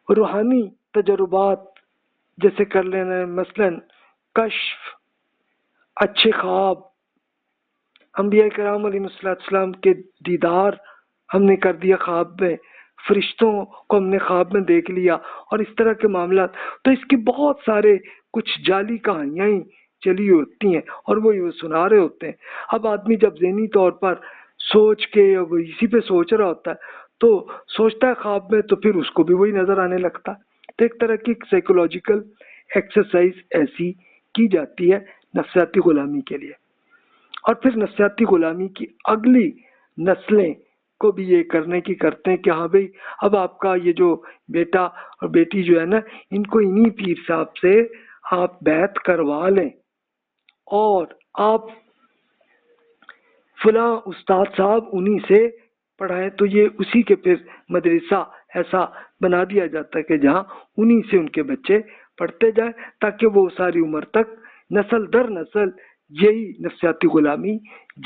روحانی تجربات جیسے کر لینا، مثلاً کشف، اچھے خواب، انبیاء کرام علیہ السلام کے دیدار ہم نے کر دیا خواب میں، فرشتوں کو ہم نے خواب میں دیکھ لیا، اور اس طرح کے معاملات. تو اس کے بہت سارے کچھ جعلی کہانیاں ہی چلی ہوتی ہیں اور وہ سنا رہے ہوتے ہیں. اب آدمی جب ذہنی طور پر سوچ کے وہ اسی پہ سوچ رہا ہوتا ہے تو سوچتا ہے خواب میں، تو پھر اس کو بھی وہی نظر آنے لگتا ہے. تو ایک طرح کی سائیکولوجیکل ایکسرسائز ایسی کی جاتی ہے نفسیاتی غلامی کے لیے. اور پھر نفسیاتی غلامی کی اگلی نسلیں کو بھی یہ کرنے کی کرتے ہیں کہ ہاں بھائی اب آپ کا یہ جو بیٹا اور بیٹی جو ہے نا، ان کو انہی پیر صاحب سے آپ بیعت کروا لیں اور آپ فلاں استاد صاحب انہی سے پڑھائیں. تو یہ اسی کے پھر مدرسہ ایسا بنا دیا جاتا ہے کہ جہاں انہی سے ان کے بچے پڑھتے جائیں، تاکہ وہ ساری عمر تک نسل در نسل یہی نفسیاتی غلامی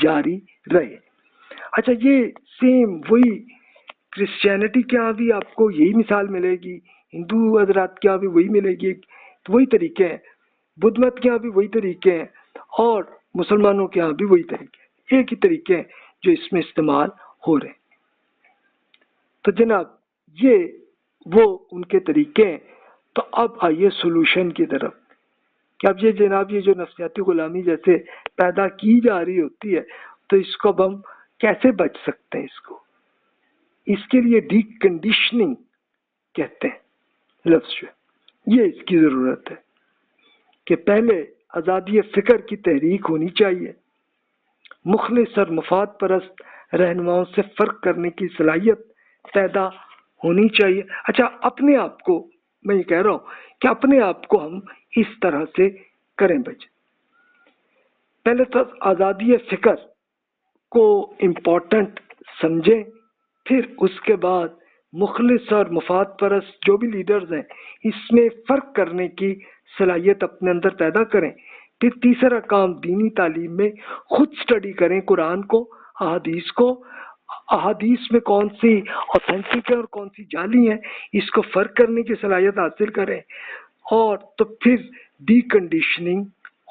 جاری رہے. اچھا، یہ سیم وہی کرسچینٹی کے یہاں بھی آپ کو یہی مثال ملے گی، ہندو حضرات کے یہاں بھی وہی ملے گی، وہی طریقے ہیں، بدھ مت کے یہاں بھی وہی طریقے ہیں، اور مسلمانوں کے یہاں بھی وہی طریقے ہیں. ایک ہی طریقے ہیں جو اس میں استعمال ہو رہے ہیں. تو جناب یہ وہ ان کے طریقے ہیں. تو اب آئیے سولوشن کی طرف کہ اب یہ جناب یہ جو نفسیاتی غلامی جیسے پیدا کی جا رہی ہوتی ہے تو اس کو اب ہم کیسے بچ سکتے ہیں. اس کے لیے ڈی کنڈیشننگ کہتے ہیں لفظ جو یہ اس کی ضرورت ہے کہ پہلے آزادی فکر کی تحریک ہونی چاہیے، مخلص اور مفاد پرست رہنماؤں سے فرق کرنے کی صلاحیت پیدا ہونی چاہیے. اچھا، اپنے آپ کو میں یہ کہہ رہا ہوں کہ اپنے آپ کو ہم اس طرح سے کریں بچے. پہلے تو آزادی فکر کو امپورٹنٹ سمجھیں، پھر اس کے بعد مخلص اور مفاد پرست جو بھی لیڈرز ہیں اس میں فرق کرنے کی صلاحیت اپنے اندر پیدا کریں. پھر تیسرا کام دینی تعلیم میں خود سٹڈی کریں، قرآن کو، احادیث کو، احادیث میں کون سی اوتھینٹک ہے اور کون سی جعلی ہیں، اس کو فرق کرنے کی صلاحیت حاصل کریں. اور تو پھر ڈی کنڈیشننگ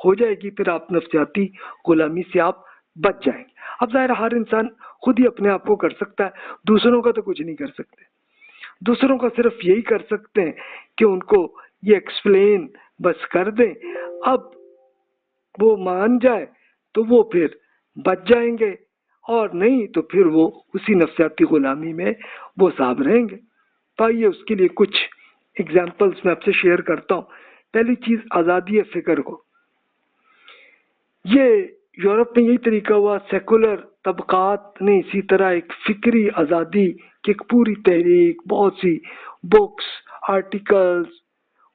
ہو جائے گی، پھر آپ نفسیاتی غلامی سے آپ بچ جائیں گے. اب ظاہر ہر انسان خود ہی اپنے آپ کو کر سکتا ہے، دوسروں کا تو کچھ نہیں کر سکتے. دوسروں کا صرف یہی کر سکتے ہیں کہ ان کو یہ ایکسپلین بس کر دیں. اب وہ مان جائے تو وہ پھر بچ جائیں گے، اور نہیں تو پھر وہ اسی نفسیاتی غلامی میں وہ صاحب رہیں گے. تو آئیے اس کے لیے کچھ ایگزامپلس میں آپ سے شیئر کرتا ہوں. پہلی چیز آزادی فکر کو، یہ یورپ میں یہی طریقہ ہوا. سیکولر طبقات نے اسی طرح ایک فکری آزادی کی ایک پوری تحریک، بہت سی بکس، آرٹیکلز،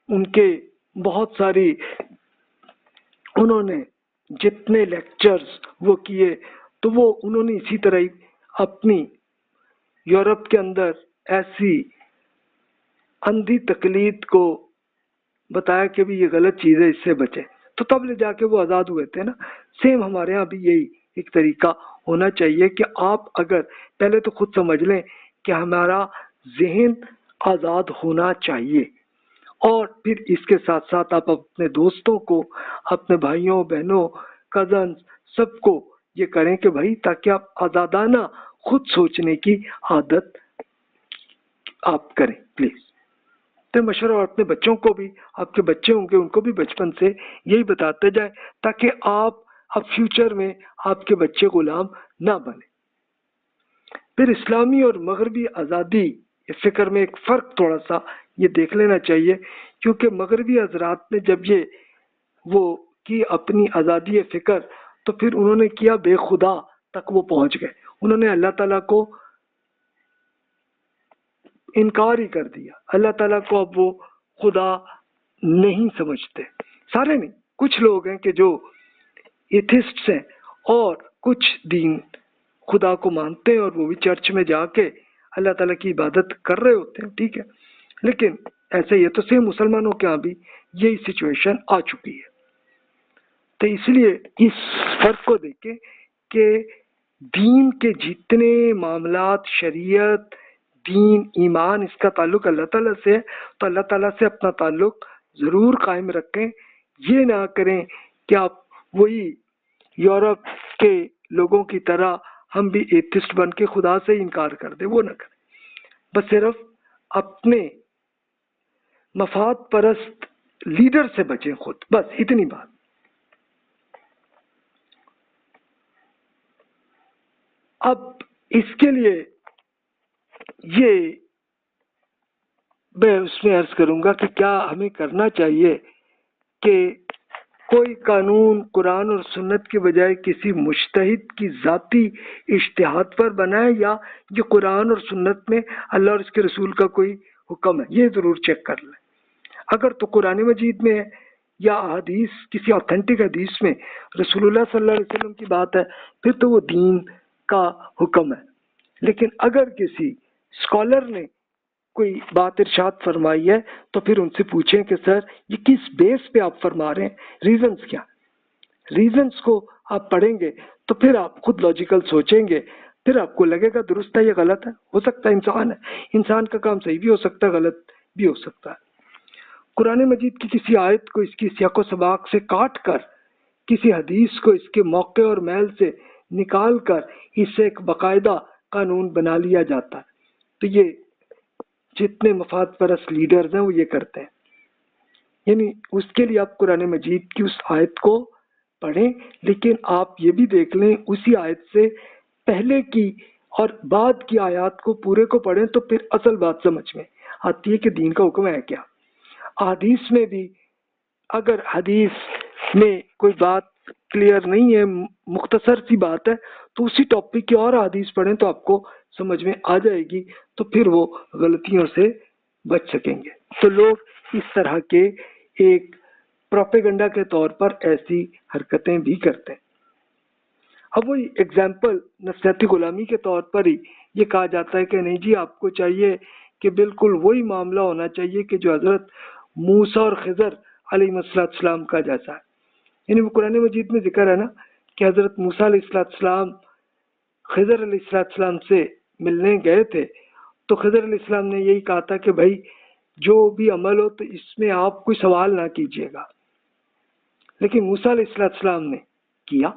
ان کے بہت ساری انہوں نے جتنے لیکچرز وہ کیے، تو وہ انہوں نے اسی طرح ہی اپنی یورپ کے اندر ایسی اندھی تقلید کو بتایا کہ بھی یہ غلط چیز ہے، اس سے بچے. تو تب لے جا کے وہ آزاد ہوئے تھے نا. سیم ہمارے ہاں بھی یہی ایک طریقہ ہونا چاہیے کہ آپ اگر پہلے تو خود سمجھ لیں کہ ہمارا ذہن آزاد ہونا چاہیے، اور پھر اس کے ساتھ ساتھ آپ اپنے دوستوں کو، اپنے بھائیوں بہنوں، کزن، سب کو یہ کریں کہ بھائی تاکہ آپ آزادانہ خود سوچنے کی عادت آپ کریں پلیز. تو مشورہ، اور اپنے بچوں کو بھی، آپ کے بچے ہوں گے ان کو بھی بچپن سے یہی بتاتے جائیں تاکہ آپ اب فیوچر میں آپ کے بچے غلام نہ بنے. پھر اسلامی اور مغربی آزادی فکر میں ایک فرق تھوڑا سا یہ دیکھ لینا چاہیے، کیونکہ مغربی حضرات نے جب یہ وہ کی اپنی آزادی فکر تو پھر انہوں نے کیا بے خدا تک وہ پہنچ گئے. انہوں نے اللہ تعالیٰ کو انکار ہی کر دیا. اللہ تعالیٰ کو اب وہ خدا نہیں سمجھتے. سارے نہیں، کچھ لوگ ہیں کہ جو ایتھسٹس ہیں اور کچھ دین خدا کو مانتے ہیں، اور وہ بھی چرچ میں جا کے اللہ تعالیٰ کی عبادت کر رہے ہوتے ہیں، ٹھیک ہے. لیکن ایسے ہی ہے تو سیم مسلمانوں کے ہاں بھی یہی سچویشن آ چکی ہے. تو اس لیے اس فرق کو دیکھیں کہ دین کے جتنے معاملات، شریعت، دین ایمان اس کا تعلق اللہ تعالیٰ سے ہے تو اللہ تعالیٰ سے اپنا تعلق ضرور قائم رکھیں. یہ نہ کریں کہ آپ وہی یورپ کے لوگوں کی طرح ہم بھی ایتھسٹ بن کے خدا سے انکار کر دیں. وہ نہ کریں. بس صرف اپنے مفاد پرست لیڈر سے بچیں خود. بس اتنی بات. اب اس کے لیے یہ میں اس میں عرض کروں گا کہ کیا ہمیں کرنا چاہیے کہ کوئی قانون قرآن اور سنت کے بجائے کسی مجتہد کی ذاتی اجتہاد پر بنائے یا یہ قرآن اور سنت میں اللہ اور اس کے رسول کا کوئی حکم ہے. یہ ضرور چیک کر لیں. اگر تو قرآن مجید میں ہے یا حدیث کسی آتھینٹک حدیث میں رسول اللہ صلی اللہ علیہ وسلم کی بات ہے پھر تو وہ دین کا حکم ہے. لیکن اگر کسی اسکالر نے کوئی بات ارشاد فرمائی ہے تو پھر ان سے پوچھیں کہ سر یہ کس بیس پہ آپ فرما رہے ہیں, ریزنز کیا. ریزنز کو آپ پڑھیں گے تو پھر آپ خود لاجیکل سوچیں گے, پھر آپ کو لگے گا درست ہے یہ غلط ہے. ہو سکتا ہے انسان ہے, انسان کا کام صحیح بھی ہو سکتا ہے غلط بھی ہو سکتا ہے. قرآن مجید کی کسی آیت کو اس کی سیاق و سباق سے کاٹ کر کسی حدیث کو اس کے موقع اور محل سے نکال کر اسے ایک باقاعدہ قانون بنا لیا جاتا ہے. تو یہ جتنے مفاد پرست لیڈرز ہیں وہ یہ کرتے ہیں. یعنی اس کے لیے آپ قرآن مجید کی اس آیت کو پڑھیں, لیکن آپ یہ بھی دیکھ لیں اسی آیت سے پہلے کی اور بعد کی آیات کو پورے کو پڑھیں تو پھر اصل بات سمجھ میں آتی ہے کہ دین کا حکم ہے کیا. حدیث میں بھی اگر حدیث میں کوئی بات کلیئر نہیں ہے, مختصر سی بات ہے, تو اسی ٹاپک کی اور حدیث پڑھیں تو آپ کو سمجھ میں آ جائے گی, تو پھر وہ غلطیوں سے بچ سکیں گے. تو لوگ اس طرح کے ایک پروپیگنڈا کے طور پر ایسی حرکتیں بھی کرتے ہیں. اب وہی ایگزامپل نفسیاتی غلامی کے طور پر ہی یہ کہا جاتا ہے کہ نہیں جی آپ کو چاہیے کہ بالکل وہی معاملہ ہونا چاہیے کہ جو حضرت موسیٰ اور خضر علیہ السلام کا جیسا ہے. یعنی وہ قرآن مجید میں ذکر ہے نا کہ حضرت موسیٰ علیہ السلام خضر علیہ السلام سے ملنے گئے تھے تو خضر علیہ السلام نے یہی کہا تھا کہ بھائی جو بھی عمل ہو تو اس میں آپ کوئی سوال نہ کیجیے گا. لیکن موسیٰ علیہ السلام نے کیا.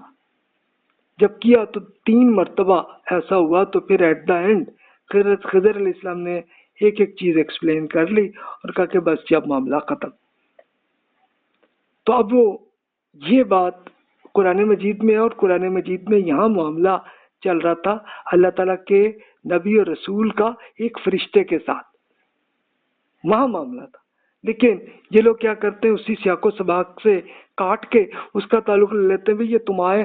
جب کیا تو 3 مرتبہ ایسا ہوا تو پھر ایٹ دا اینڈ خضر علیہ السلام نے ایک ایک چیز ایکسپلین کر لی اور کہا کہ بس اب معاملہ ختم. تو اب وہ یہ بات قرآن مجید میں اور قرآن مجید میں یہاں معاملہ چل رہا تھا اللہ تعالیٰ کے نبی اور رسول کا ایک فرشتے کے ساتھ, وہاں معاملہ تھا. لیکن یہ لوگ کیا کرتے ہیں اسی سیاق و سباق سے کاٹ کے اس کا تعلق لے لیتے ہیں. یہ تمہیں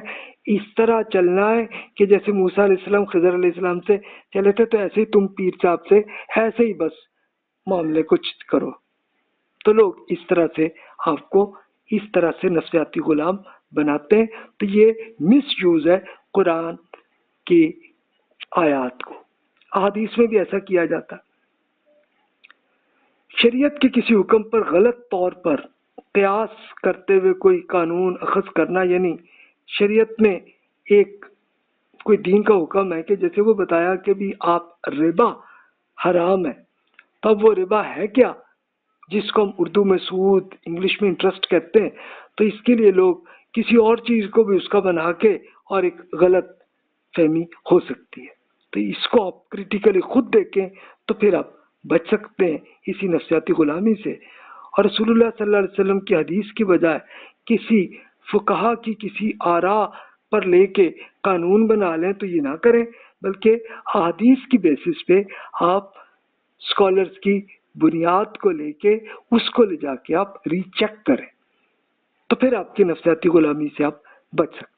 اس طرح چلنا ہے کہ جیسے موسیٰ علیہ السلام خضر علیہ السلام سے چلے تھے تو ایسے ہی تم پیر صاحب سے ایسے ہی بس معاملے کچھ کرو. تو لوگ اس طرح سے آپ کو اس طرح سے نفسیاتی غلام بناتے ہیں. تو یہ مس یوز ہے قرآن کی آیات کو. احادیث میں بھی ایسا کیا جاتا ہے. شریعت کے کسی حکم پر غلط طور پر قیاس کرتے ہوئے کوئی قانون اخذ کرنا, یعنی شریعت میں ایک کوئی دین کا حکم ہے کہ جیسے وہ بتایا کہ بھی آپ ربا حرام ہے, تب وہ ربا ہے کیا جس کو ہم اردو میں سود انگلش میں انٹرسٹ کہتے ہیں. تو اس کے لیے لوگ کسی اور چیز کو بھی اس کا بنا کے اور ایک غلط فہمی ہو سکتی ہے. تو اس کو آپ کریٹیکلی خود دیکھیں تو پھر آپ بچ سکتے ہیں اسی نفسیاتی غلامی سے. اور رسول اللہ صلی اللہ علیہ وسلم کی حدیث کی بجائے کسی فقہا کی کسی آراء پر لے کے قانون بنا لیں تو یہ نہ کریں, بلکہ حدیث کی بیسس پہ آپ اسکالرس کی بنیاد کو لے کے اس کو لے جا کے آپ ری چیک کریں, تو پھر آپ کی نفسیاتی غلامی سے آپ بچ سکتے ہیں.